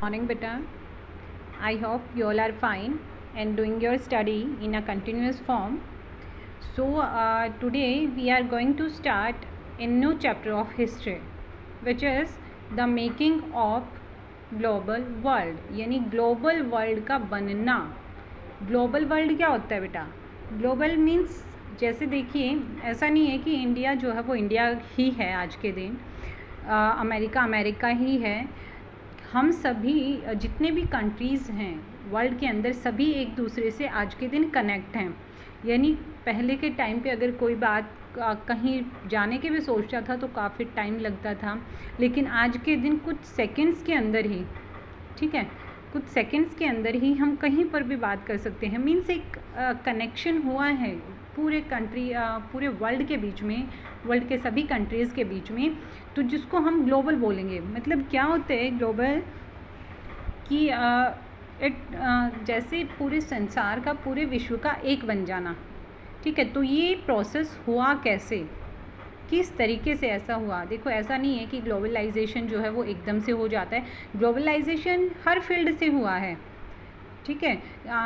Morning, beta. I hope you all are fine and doing your study in a continuous form. So, today we are going to start a new chapter of history, which is the making of global world. यानी global world का बनना. Global world क्या होता है बेटा? Global means जैसे देखिए, ऐसा नहीं है कि इंडिया जो है वो इंडिया ही है आज के दिन, अमेरिका अमेरिका ही है. हम सभी जितने भी कंट्रीज़ हैं वर्ल्ड के अंदर, सभी एक दूसरे से आज के दिन कनेक्ट हैं. यानी पहले के टाइम पे अगर कोई बात कहीं जाने के भी सोचता था तो काफ़ी टाइम लगता था, लेकिन आज के दिन कुछ सेकंड्स के अंदर ही, ठीक है, कुछ सेकंड्स के अंदर ही हम कहीं पर भी बात कर सकते हैं. मीन्स एक कनेक्शन हुआ है पूरे वर्ल्ड के बीच में, वर्ल्ड के सभी कंट्रीज़ के बीच में. तो जिसको हम ग्लोबल बोलेंगे. मतलब क्या होता है ग्लोबल कि जैसे पूरे संसार का, पूरे विश्व का एक बन जाना. ठीक है, तो ये प्रोसेस हुआ कैसे, किस तरीके से ऐसा हुआ? देखो, ऐसा नहीं है कि ग्लोबलाइजेशन जो है वो एकदम से हो जाता है. ग्लोबलाइजेशन हर फील्ड से हुआ है. ठीक है,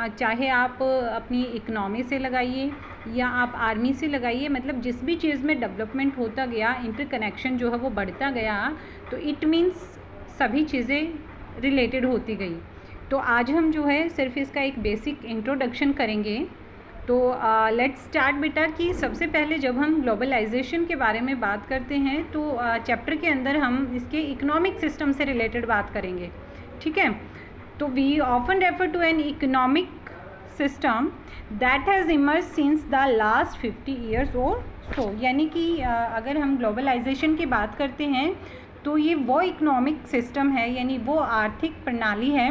चाहे आप अपनी इकनॉमी से लगाइए या आप आर्मी से लगाइए. मतलब जिस भी चीज़ में डेवलपमेंट होता गया, इंटरकनेक्शन जो है वो बढ़ता गया, तो इट मीन्स सभी चीज़ें रिलेटेड होती गई. तो आज हम जो है सिर्फ इसका एक बेसिक इंट्रोडक्शन करेंगे. तो लेट्स स्टार्ट बेटा. कि सबसे पहले जब हम ग्लोबलाइजेशन के बारे में बात करते हैं तो चैप्टर के अंदर हम इसके इकोनॉमिक सिस्टम से रिलेटेड बात करेंगे. ठीक है, तो we often refer to an economic system that has emerge since the last 50 years और सो. यानी कि अगर हम ग्लोबलाइजेशन की बात करते हैं तो ये वो इकोनॉमिक सिस्टम है, यानी वो आर्थिक प्रणाली है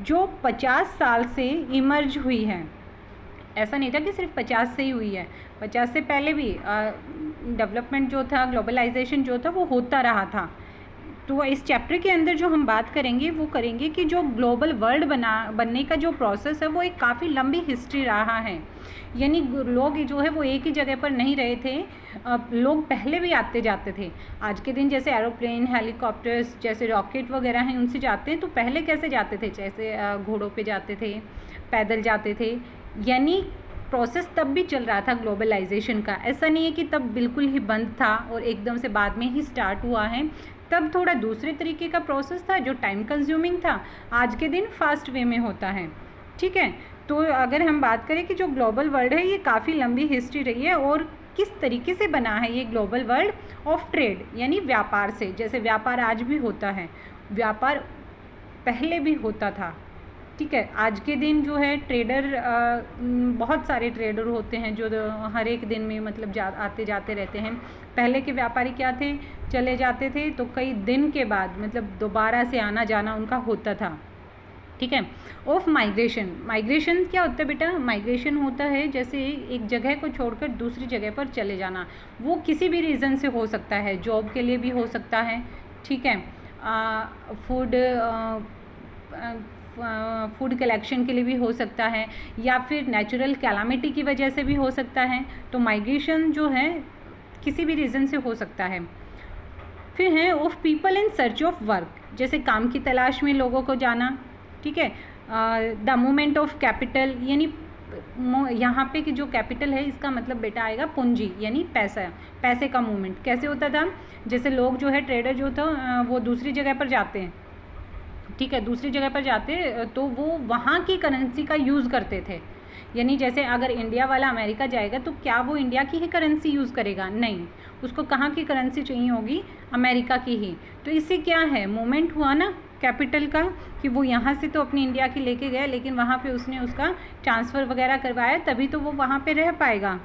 जो 50 साल से इमर्ज हुई है. ऐसा नहीं था कि सिर्फ 50 से ही हुई है, 50 से पहले भी डेवलपमेंट जो था, ग्लोबलाइजेशन जो था वो होता रहा था. तो इस चैप्टर के अंदर जो हम बात करेंगे वो करेंगे कि जो ग्लोबल वर्ल्ड बनने का जो प्रोसेस है वो एक काफ़ी लंबी हिस्ट्री रहा है. यानी लोग जो है वो एक ही जगह पर नहीं रहे थे, लोग पहले भी आते जाते थे. आज के दिन जैसे एरोप्लेन, हेलीकॉप्टर्स, जैसे रॉकेट वगैरह हैं उनसे जाते हैं, तो पहले कैसे जाते थे? जैसे घोड़ों पे जाते थे, पैदल जाते थे. यानी प्रोसेस तब भी चल रहा था ग्लोबलाइजेशन का. ऐसा नहीं है कि तब बिल्कुल ही बंद था और एकदम से बाद में ही स्टार्ट हुआ है. तब थोड़ा दूसरे तरीके का प्रोसेस था जो टाइम कंज्यूमिंग था. आज के दिन फास्ट वे में होता है. ठीक है, तो अगर हम बात करें कि जो ग्लोबल वर्ल्ड है ये काफ़ी लंबी हिस्ट्री रही है. और किस तरीके से बना है ये ग्लोबल वर्ल्ड ऑफ ट्रेड, यानी व्यापार से. जैसे व्यापार आज भी होता है, व्यापार पहले भी होता था. ठीक है, आज के दिन जो है ट्रेडर, बहुत सारे ट्रेडर होते हैं जो हर एक दिन में मतलब आते जाते रहते हैं. पहले के व्यापारी क्या थे, चले जाते थे तो कई दिन के बाद मतलब दोबारा से आना जाना उनका होता था. ठीक है. Of migration. माइग्रेशन क्या होता है बेटा? माइग्रेशन होता है जैसे एक जगह को छोड़कर दूसरी जगह पर चले जाना. वो किसी भी रीज़न से हो सकता है, जॉब के लिए भी हो सकता है. ठीक है, फूड कलेक्शन के लिए भी हो सकता है, या फिर नेचुरल कैलामिटी की वजह से भी हो सकता है. तो माइग्रेशन जो है किसी भी रीज़न से हो सकता है. फिर है of people in search of work. जैसे काम की तलाश में लोगों को जाना. ठीक है. द मूवमेंट ऑफ कैपिटल, यानी यहाँ पे कि जो कैपिटल है इसका मतलब बेटा आएगा पूंजी, यानी पैसा. पैसे का मूवमेंट कैसे होता था? जैसे लोग जो है ट्रेडर जो था वो दूसरी जगह पर जाते हैं. ठीक है, दूसरी जगह पर जाते तो वो वहाँ की करेंसी का यूज़ करते थे. यानी जैसे अगर इंडिया वाला अमेरिका जाएगा तो क्या वो इंडिया की ही करेंसी यूज़ करेगा? नहीं, उसको कहाँ की करेंसी चाहिए होगी? अमेरिका की ही. तो इससे क्या है, मूवमेंट हुआ ना कैपिटल का, कि वो यहाँ से तो अपनी इंडिया की लेके गया, लेकिन वहाँ पे उसने उसका ट्रांसफ़र वगैरह करवाया, तभी तो वो वहाँ पे रह पाएगा.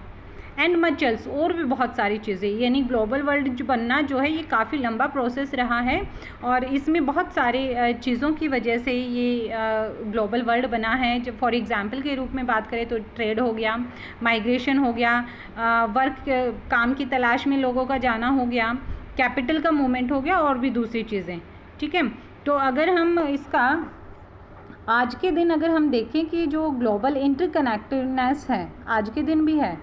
एंड मचल्स, और भी बहुत सारी चीज़ें. यानी ग्लोबल वर्ल्ड जो बनना जो है ये काफ़ी लंबा प्रोसेस रहा है और इसमें बहुत सारे चीज़ों की वजह से ये ग्लोबल वर्ल्ड बना है. जब फॉर एग्जांपल के रूप में बात करें तो ट्रेड हो गया, माइग्रेशन हो गया, वर्क काम की तलाश में लोगों का जाना हो गया, कैपिटल का मूवमेंट हो गया, और भी दूसरी चीज़ें. ठीक है, तो अगर हम इसका आज के दिन अगर हम देखें कि जो ग्लोबल इंटरकनेक्टेडनेस है आज के दिन भी है,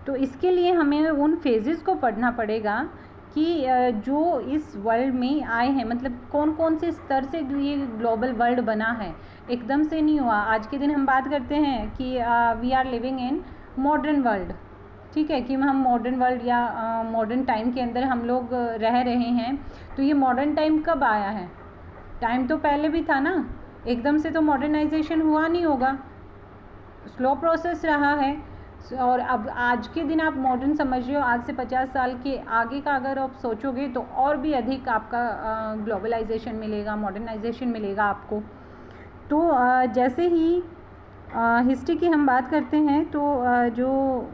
तो इसके लिए हमें उन फेजेस को पढ़ना पड़ेगा कि जो इस वर्ल्ड में आए हैं, मतलब कौन कौन से स्तर से ये ग्लोबल वर्ल्ड बना है, एकदम से नहीं हुआ। आज के दिन हम बात करते हैं कि we are living in modern world, ठीक है, कि हम मॉडर्न वर्ल्ड या मॉडर्न टाइम के अंदर हम लोग रह रहे हैं। तो ये मॉडर्न टाइम कब आया है? टाइम तो पहले भी था ना, एकदम से तो मॉडर्नाइजेशन हुआ नहीं होगा, स्लो प्रोसेस रहा है। और अब आज के दिन आप मॉडर्न समझ रहे हो, आज से 50 साल के आगे का अगर आप सोचोगे तो और भी अधिक आपका ग्लोबलाइजेशन मिलेगा, मॉडर्नाइजेशन मिलेगा आपको। तो जैसे ही हिस्ट्री की हम बात करते हैं तो जो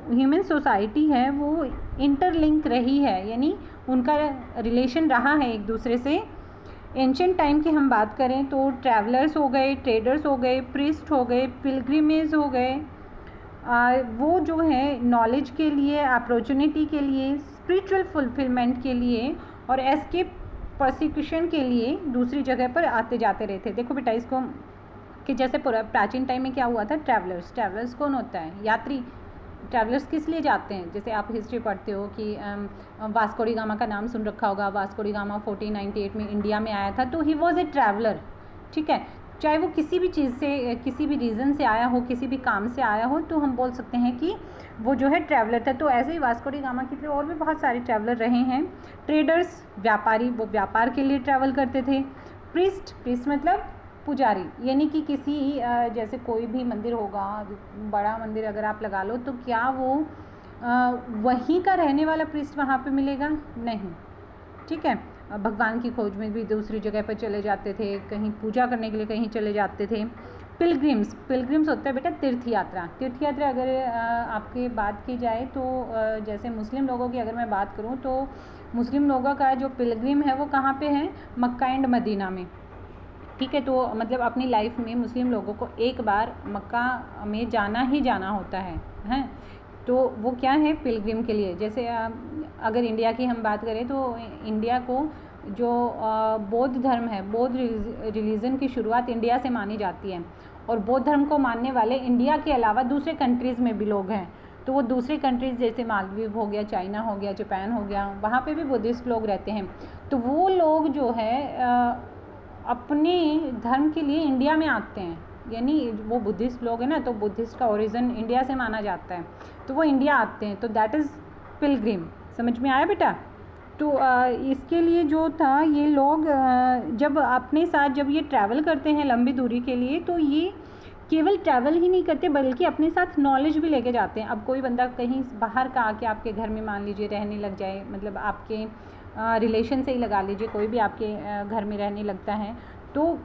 ह्यूमन सोसाइटी है वो इंटरलिंक रही है, यानी उनका रिलेशन रहा है एक दूसरे से। एंशिएंट टाइम की हम बात करें तो ट्रैवलर्स हो गए, ट्रेडर्स हो गए, प्रीस्ट हो गए, पिलग्रिमेज हो गए, वो जो है नॉलेज के लिए, अपॉर्चुनिटी के लिए, स्पिरिचुअल फुलफिलमेंट के लिए और एस्केप परसिक्यूशन के लिए दूसरी जगह पर आते जाते रहते। देखो बेटा इसको कि जैसे प्राचीन टाइम में क्या हुआ था, ट्रैवलर्स कौन होता है? यात्री। ट्रैवलर्स किस लिए जाते हैं? जैसे आप हिस्ट्री पढ़ते हो कि वास्को डी गामा का नाम सुन रखा होगा। वास्को डी गामा 1498 में इंडिया में आया था, तो ही वॉज ए ट्रैवलर, ठीक है। चाहे वो किसी भी चीज़ से, किसी भी रीज़न से आया हो, किसी भी काम से आया हो, तो हम बोल सकते हैं कि वो जो है ट्रैवलर था। तो ऐसे ही वास्को डी गामा की तरह और भी बहुत सारे ट्रैवलर रहे हैं। ट्रेडर्स, व्यापारी, वो व्यापार के लिए ट्रैवल करते थे। प्रीस्ट मतलब पुजारी, यानी कि किसी जैसे कोई भी मंदिर होगा, बड़ा मंदिर अगर आप लगा लो, तो क्या वो वहीं का रहने वाला प्रीस्ट वहाँ पे मिलेगा? नहीं, ठीक है। भगवान की खोज में भी दूसरी जगह पर चले जाते थे, कहीं पूजा करने के लिए कहीं चले जाते थे। पिलग्रिम्स होता है बेटा तीर्थ यात्रा। अगर आपकी बात की जाए तो जैसे मुस्लिम लोगों की अगर मैं बात करूँ तो मुस्लिम लोगों का जो पिलग्रिम है वो कहाँ पे है? मक्का एंड मदीना में, ठीक है। तो मतलब अपनी लाइफ में मुस्लिम लोगों को एक बार मक्का में जाना ही जाना होता है। तो वो क्या है? पिलग्रिम के लिए। जैसे अगर इंडिया की हम बात करें तो इंडिया को जो बौद्ध धर्म है, बौद्ध रिलीजन की शुरुआत इंडिया से मानी जाती है, और बौद्ध धर्म को मानने वाले इंडिया के अलावा दूसरे कंट्रीज़ में भी लोग हैं। तो वो दूसरे कंट्रीज़ जैसे मालदीव हो गया, चाइना हो गया, जापान हो गया, वहाँ पे भी बुद्धिस्ट लोग रहते हैं। तो वो लोग जो है अपने धर्म के लिए इंडिया में आते हैं, यानी वो बुद्धिस्ट लोग हैं ना, तो बुद्धिस्ट का ओरिजिन इंडिया से माना जाता है, तो वो इंडिया आते हैं, तो दैट इज़ पिलग्रिम। समझ में आया बेटा? तो इसके लिए जो था, ये लोग जब अपने साथ जब ये ट्रैवल करते हैं लंबी दूरी के लिए, तो ये केवल ट्रैवल ही नहीं करते बल्कि अपने साथ नॉलेज भी लेके जाते हैं। अब कोई बंदा कहीं बाहर का आके आपके घर में मान लीजिए रहने लग जाए, मतलब आपके रिलेशन से ही लगा लीजिए, कोई भी आपके घर में रहने लगता है, तो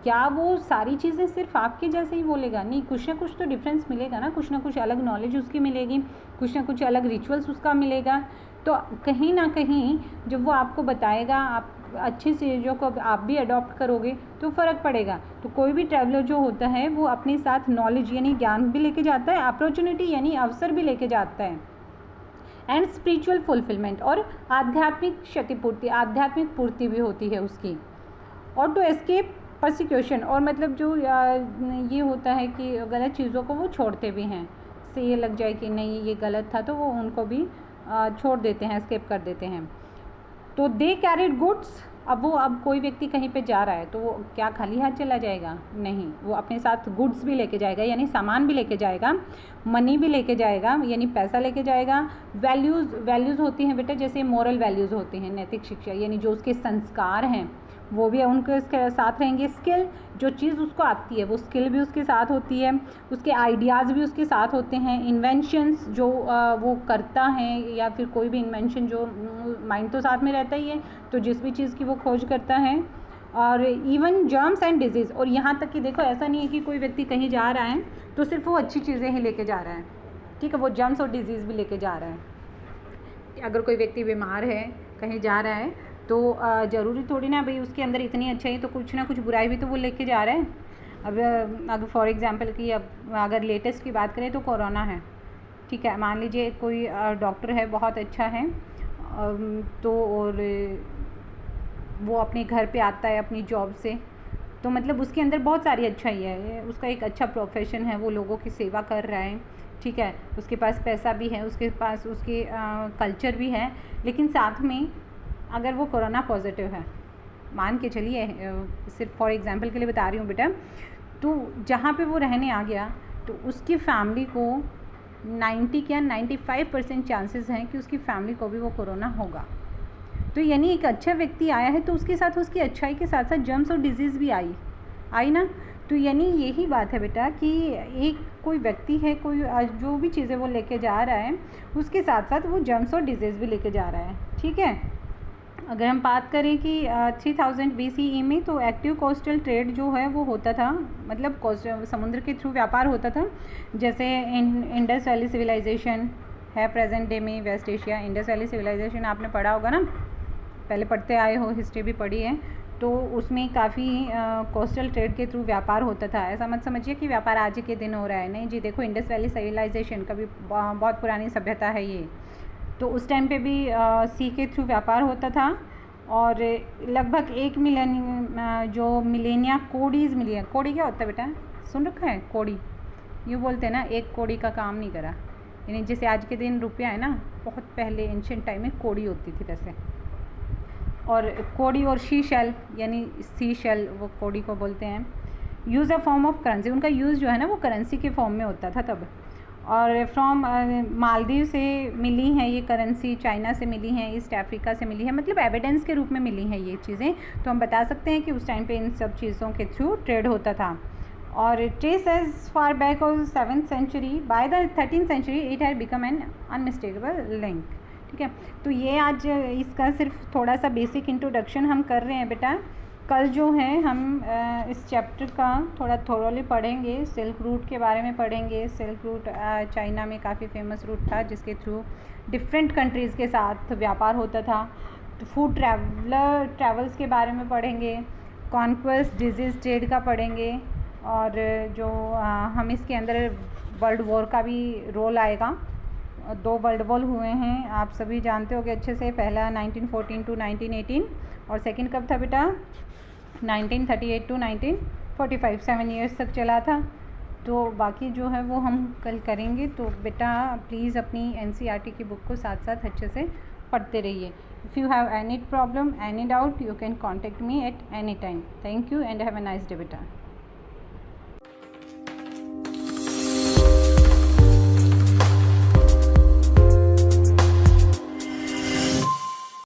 क्या वो सारी चीज़ें सिर्फ आपके जैसे ही बोलेगा? नहीं, कुछ ना कुछ तो डिफरेंस मिलेगा ना, कुछ ना कुछ अलग नॉलेज उसकी मिलेगी, कुछ ना कुछ अलग रिचुअल्स उसका मिलेगा। तो कहीं ना कहीं जब वो आपको बताएगा, आप अच्छी चीज़ों को आप भी अडॉप्ट करोगे तो फ़र्क पड़ेगा। तो कोई भी ट्रैवलर जो होता है वो अपने साथ नॉलेज यानी ज्ञान भी लेके जाता है, अपॉर्चुनिटी यानी अवसर भी लेके जाता है, एंड स्पिरिचुअल फुलफिलमेंट और आध्यात्मिक क्षतिपूर्ति, आध्यात्मिक पूर्ति भी होती है उसकी। और टू एस्केप परसिक्यूशन, और मतलब जो ये होता है कि गलत चीज़ों को वो छोड़ते भी हैं, से ये लग जाए कि नहीं ये गलत था, तो वो उनको भी छोड़ देते हैं, एस्केप कर देते हैं। तो दे कैरिड गुड्स। अब कोई व्यक्ति कहीं पे जा रहा है तो वो क्या खाली हाथ चला जाएगा? नहीं, वो अपने साथ गुड्स भी लेके जाएगा, यानी सामान भी लेके जाएगा, मनी भी लेके जाएगा, यानी पैसा लेके जाएगा। वैल्यूज़ होती हैं बेटा, जैसे मोरल वैल्यूज़ होती हैं, नैतिक शिक्षा, यानी जो उसके संस्कार हैं वो भी उनके उसके साथ रहेंगे। स्किल, जो चीज़ उसको आती है वो स्किल भी उसके साथ होती है, उसके आइडियाज़ भी उसके साथ होते हैं। इन्वेंशंस जो वो करता है, या फिर कोई भी इन्वेंशन जो माइंड तो साथ में रहता ही है, तो जिस भी चीज़ की वो खोज करता है। और इवन जर्म्स एंड डिजीज़, और यहाँ तक कि देखो ऐसा नहीं है कि कोई व्यक्ति कहीं जा रहा है तो सिर्फ वो अच्छी चीज़ें ही लेके जा रहा है, ठीक है, वो जर्म्स और डिजीज़ भी लेके जा रहा है। अगर कोई व्यक्ति बीमार है, कहीं जा रहा है, तो ज़रूरी थोड़ी ना भाई उसके अंदर इतनी अच्छाई, तो कुछ ना कुछ बुराई भी तो वो लेके जा रहे हैं। अब अगर फॉर एग्जांपल कि अब अगर लेटेस्ट की बात करें तो कोरोना है, ठीक है, मान लीजिए कोई डॉक्टर है, बहुत अच्छा है, तो और वो अपने घर पे आता है अपनी जॉब से, तो मतलब उसके अंदर बहुत सारी अच्छाई है, उसका एक अच्छा प्रोफेशन है, वो लोगों की सेवा कर रहा है, ठीक है, उसके पास पैसा भी है, उसके पास उसके कल्चर भी है, लेकिन साथ में अगर वो कोरोना पॉजिटिव है, मान के चलिए, सिर्फ फॉर एग्जांपल के लिए बता रही हूँ बेटा, तो जहाँ पे वो रहने आ गया तो उसकी फैमिली को 90 क्या 95% चांसेस हैं कि उसकी फैमिली को भी वो कोरोना होगा। तो यानी एक अच्छा व्यक्ति आया है तो उसके साथ उसकी अच्छाई के साथ साथ जर्म्स और डिजीज़ भी आई ना। तो यानी यही बात है बेटा कि एक कोई व्यक्ति है, कोई जो भी चीज़ें वो लेके जा रहा है उसके साथ साथ वो जर्म्स और डिजीज़ भी लेके जा रहा है, ठीक है। अगर हम बात करें कि 3000 BCE में तो एक्टिव कोस्टल ट्रेड जो है वो होता था, मतलब समुद्र के थ्रू व्यापार होता था। जैसे इंडस वैली सिविलाइजेशन है प्रेजेंट डे में west Asia. Indus valley civilisation आपने पढ़ा होगा ना, पहले पढ़ते आए हो, हिस्ट्री भी पढ़ी है, तो उसमें काफ़ी कोस्टल ट्रेड के थ्रू व्यापार होता था। ऐसा मत समझिए कि व्यापार आज के दिन हो रहा है, नहीं जी। देखो इंडस वैली सिविलाइजेशन का भी बहुत पुरानी सभ्यता है ये, तो उस टाइम पे भी सी के थ्रू व्यापार होता था। और लगभग 1 मिलियन जो मिलेनिया कोडीज़ मिली है। कोड़ी क्या होता है बेटा, सुन रखा है? कोड़ी यूँ बोलते हैं ना, 1 कोड़ी का काम नहीं करा, यानी जैसे आज के दिन रुपया है ना, बहुत पहले एंशिएंट टाइम में कोड़ी होती थी वैसे। और कोड़ी और शी शेल, यानी सी शेल वो कोड़ी को बोलते हैं। Use a form of currency, उनका यूज़ जो है ना वो करेंसी के फॉर्म में होता था तब। और फ्रॉम मालदीव से मिली हैं ये करेंसी, चाइना से मिली हैं, ईस्ट अफ्रीका से मिली है, मतलब एविडेंस के रूप में मिली हैं ये चीज़ें। तो हम बता सकते हैं कि उस टाइम पे इन सब चीज़ों के थ्रू ट्रेड होता था। और trace as far back of 7th century, by the 13th century it had become an unmistakable link, ठीक है। तो ये आज इसका सिर्फ थोड़ा सा बेसिक इंट्रोडक्शन हम कर रहे हैं बेटा। कल जो है हम इस चैप्टर का थोड़ा थोरोली पढ़ेंगे, सिल्क रूट के बारे में पढ़ेंगे। सिल्क रूट चाइना में काफ़ी फेमस रूट था जिसके थ्रू डिफरेंट कंट्रीज़ के साथ व्यापार होता था। तो फूड ट्रैवल्स के बारे में पढ़ेंगे, कॉन्क्वेस्ट, डिजीज़ ट्रेड का पढ़ेंगे, और जो हम इसके अंदर वर्ल्ड वॉर का भी रोल आएगा। 2 वर्ल्ड वॉर हुए हैं, आप सभी जानते होंगे अच्छे से। पहला 1914 to 1918 और सेकंड कब था बेटा, 1938 to 1945, 7 ईयर्स तक चला था। तो बाकी जो है वो हम कल करेंगे। तो बेटा प्लीज़ अपनी NCERT की बुक को साथ साथ अच्छे से पढ़ते रहिए। If you have any problem, any doubt, you can contact me at any time. Thank you and have a nice day बेटा।